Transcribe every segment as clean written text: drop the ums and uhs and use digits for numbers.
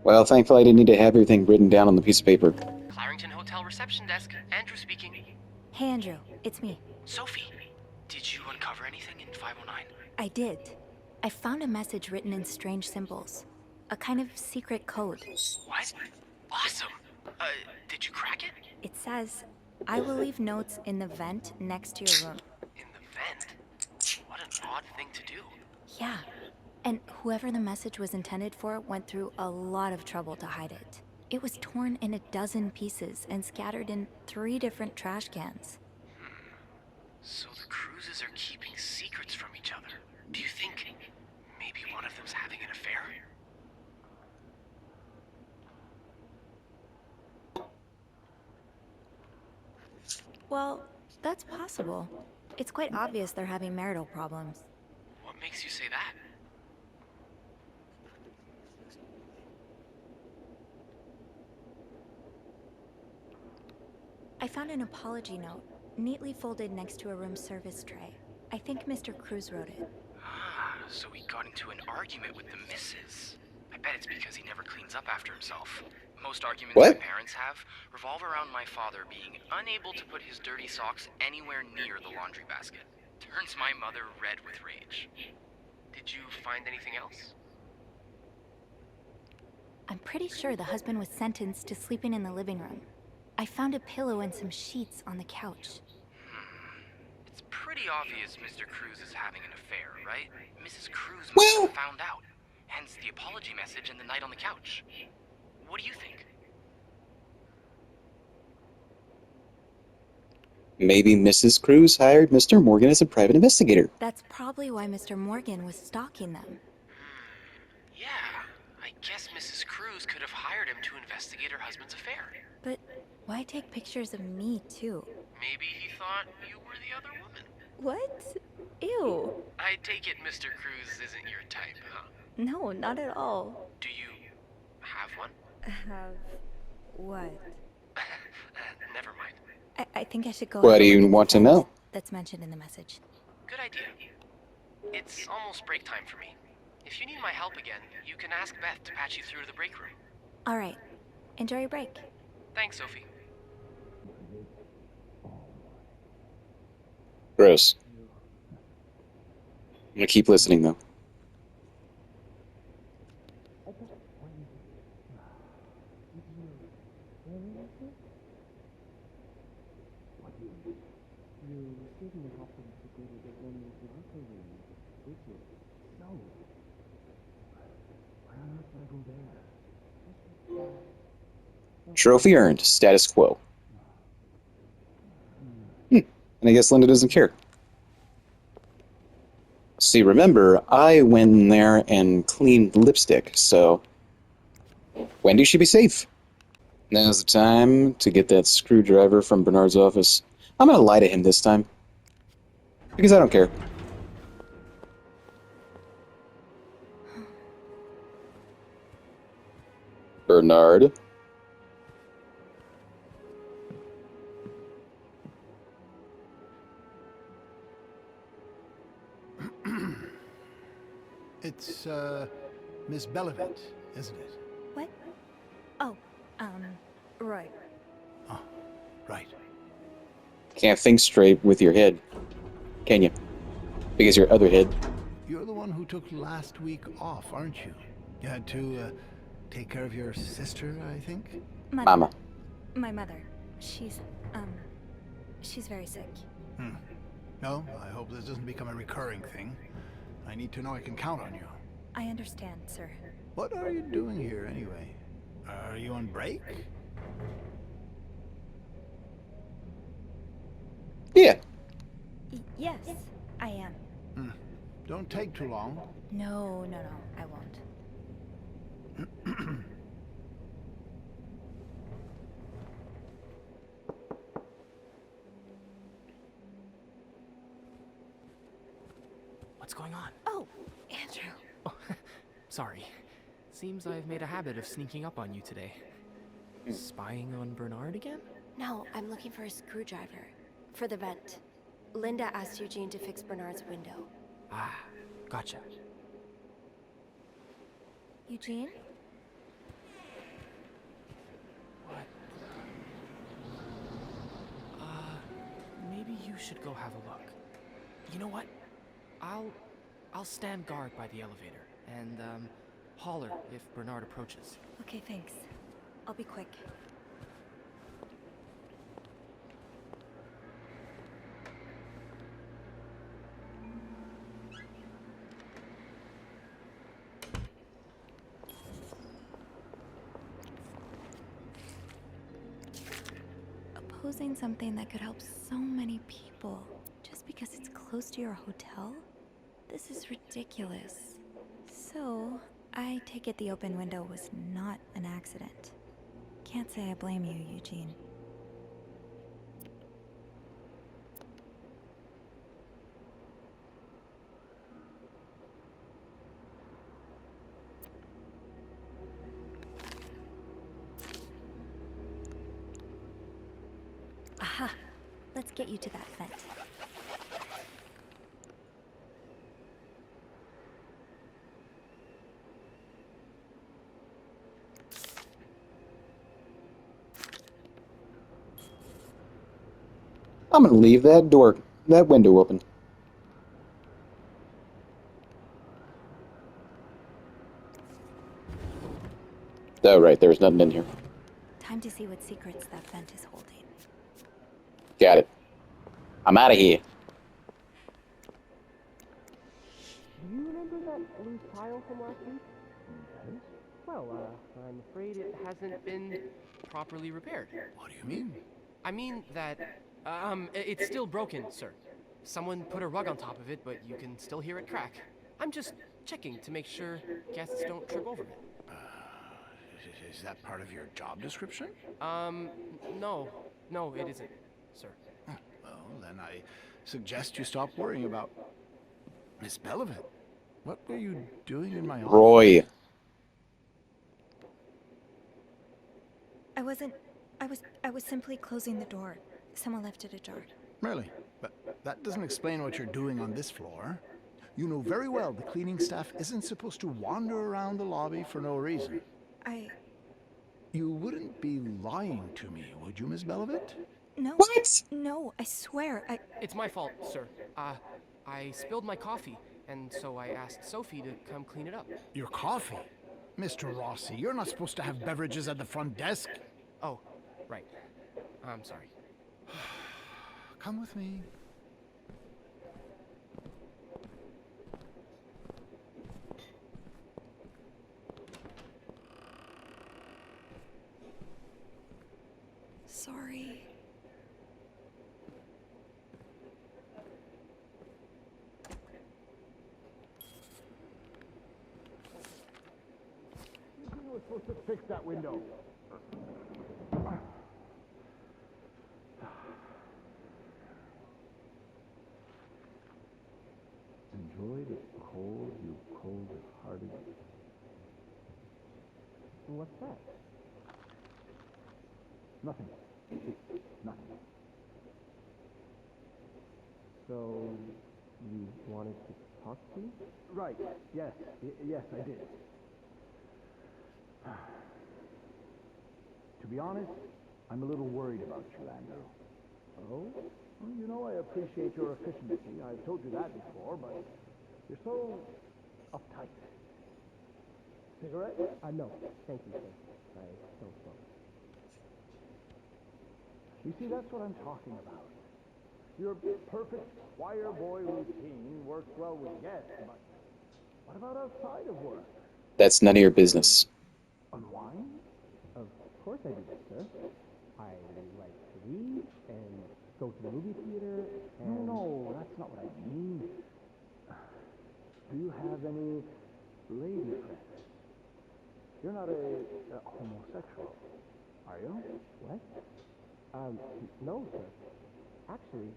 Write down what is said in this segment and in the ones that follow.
Well, thankfully I didn't need to have everything written down on the piece of paper. Clarington Hotel reception desk. Andrew speaking. Hey Andrew, it's me. Sophie, did you uncover anything in 509? I did. I found a message written in strange symbols. A kind of secret code. What? Awesome. Did you crack it? It says, I will leave notes in the vent next to your room. In the vent? What an odd thing to do. Yeah. And whoever the message was intended for went through a lot of trouble to hide it. It was torn in a dozen pieces and scattered in 3 different trash cans. So the Cruises are keeping secrets from each other. Do you think maybe one of them's having an affair? Well, that's possible. It's quite obvious they're having marital problems. What makes you say that? I found an apology note, neatly folded next to a room service tray. I think Mr. Cruz wrote it. Ah, so he got into an argument with the missus. I bet it's because he never cleans up after himself. Most arguments What? my parents have revolve around my father being unable to put his dirty socks anywhere near the laundry basket. Turns my mother red with rage. Did you find anything else? I'm pretty sure the husband was sentenced to sleeping in the living room. I found a pillow and some sheets on the couch. It's pretty obvious Mr. Cruz is having an affair, right? Mrs. Cruz must Well- have found out. Hence the apology message and the night on the couch. What do you think? Maybe Mrs. Cruz hired Mr. Morgan as a private investigator. That's probably why Mr. Morgan was stalking them. Yeah, I guess Mrs. Cruz could have hired him to investigate her husband's affair. But why take pictures of me, too? Maybe he thought you were the other woman. What? Ew. I take it Mr. Cruz isn't your type, huh? No, not at all. Do you have one? Have what? Never mind. I think I should go. What have do a you look at the want to fence know? That's mentioned in the message. Good idea. It's almost break time for me. If you need my help again, you can ask Beth to patch you through to the break room. All right. Enjoy your break. Thanks, Sophie. Gross. I'm gonna keep listening, though. Trophy earned. Status quo. And I guess Linda doesn't care. See, remember, I went in there and cleaned lipstick, so Wendy should be safe. Now's the time to get that screwdriver from Bernard's office. I'm gonna lie to him this time. Because I don't care. Bernard. It's, Miss Bellavent, isn't it? What? Oh, right. Oh, right. Can't think straight with your head, can you? Because your other head. You're the one who took last week off, aren't you? You had to, take care of your sister, I think? Mother. Mama. My mother. She's very sick. No, I hope this doesn't become a recurring thing. I need to know I can count on you. I understand, sir. What are you doing here, anyway? Are you on break? Yeah. Yes, I am. Don't take too long. No, I won't. What's going on? Oh, Andrew. Oh, sorry. Seems I've made a habit of sneaking up on you today. Spying on Bernard again? No, I'm looking for a screwdriver. For the vent. Linda asked Eugene to fix Bernard's window. Ah, gotcha. Eugene? should go have a look. You know what? I'll stand guard by the elevator and holler if Bernard approaches. Okay, thanks. I'll be quick. Opposing something that could help so many people just because it's close to your hotel? This is ridiculous. So, I take it the open window was not an accident. Can't say I blame you, Eugene. Aha! Let's get you to that vent. I'm gonna leave that window open. Oh, right, there's nothing in here. Time to see what secrets that vent is holding. Got it. I'm out of here. Do you remember that blue tile from last week? Yes. Well, I'm afraid it hasn't been properly repaired. What do you mean? I mean that, it's still broken, sir. Someone put a rug on top of it, but you can still hear it crack. I'm just checking to make sure guests don't trip over it. Is that part of your job description? No, it isn't, sir. Oh, well, then I suggest you stop worrying about Miss Belleville. What were you doing in my office? Roy. I was simply closing the door. Someone left it ajar. Really? But that doesn't explain what you're doing on this floor. You know very well the cleaning staff isn't supposed to wander around the lobby for no reason. You wouldn't be lying to me, would you, Miss Belleville? No. What? No, I swear, It's my fault, sir. I spilled my coffee, and so I asked Sophie to come clean it up. Your coffee? Mr. Rossi, you're not supposed to have beverages at the front desk. Oh, right. I'm sorry. Come with me. sorry. You were supposed to fix that window. Enjoy the cold, you cold-hearted. What's that? Nothing. Nothing. So, you wanted to talk to me? Right. Yes. Yes, I did. To be honest, I'm a little worried about you, Andrew. Oh? Well, you know I appreciate your efficiency. I've told you that before, but you're so uptight. Cigarette? No. Thank you, sir. I don't smoke. You see, that's what I'm talking about. Your perfect choir boy routine works well with guests, but what about outside of work? That's none of your business. Unwind? Of course I do, sir. I like to read and go to the movie theater and... No, that's not what I mean. Do you have any lady friends? You're not a homosexual, are you? What? No, sir. Actually,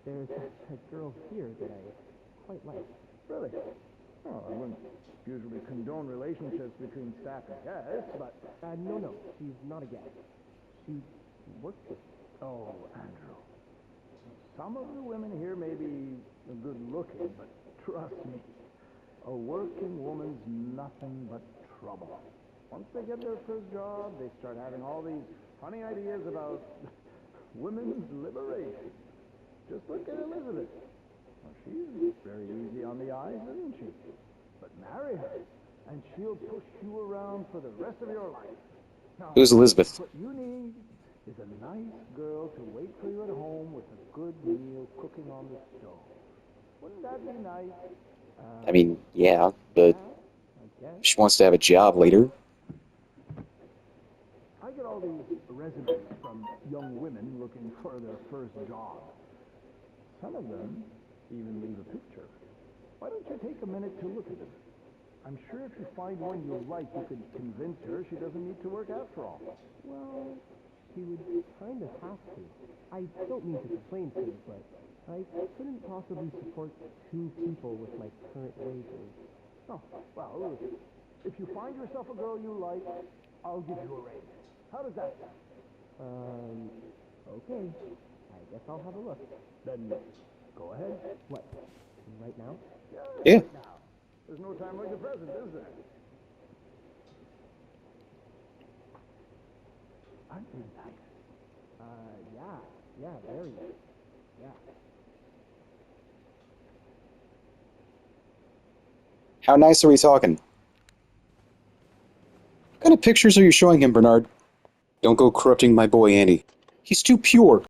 there's a girl here that I quite like. Really? Well, I wouldn't usually condone relationships between staff and guests, but... No, she's not a guest. She works with me. Oh, Andrew. Some of the women here may be good looking, but trust me, a working woman's nothing but trouble. Once they get their first job, they start having all these funny ideas about women's liberation. Just look at Elizabeth. Well, she's very easy on the eyes, isn't she? But marry her, and she'll push you around for the rest of your life. Now, Who's Elizabeth? what you need is a nice girl to wait for you at home with a good meal cooking on the stove. Wouldn't that be nice? I mean, yeah, but I guess. she wants to have a job later. I get all these resumes from young women looking for their first job. Some of them even leave a picture. Why don't you take a minute to look at them? I'm sure if you find one you like, you could convince her she doesn't need to work after all. Well, she would kind of have to. I don't mean to complain to you, but I couldn't possibly support two people with my current wages. Oh, well, if you find yourself a girl you like, I'll give you a raise. How does that sound? Okay. I guess I'll have a look. Then go ahead. What? Right now? Yeah. Right now. There's no time like the present, is there? Aren't they nice? Yeah, very. Yeah. How nice are we talking? What kind of pictures are you showing him, Bernard? Don't go corrupting my boy, Andy. He's too pure.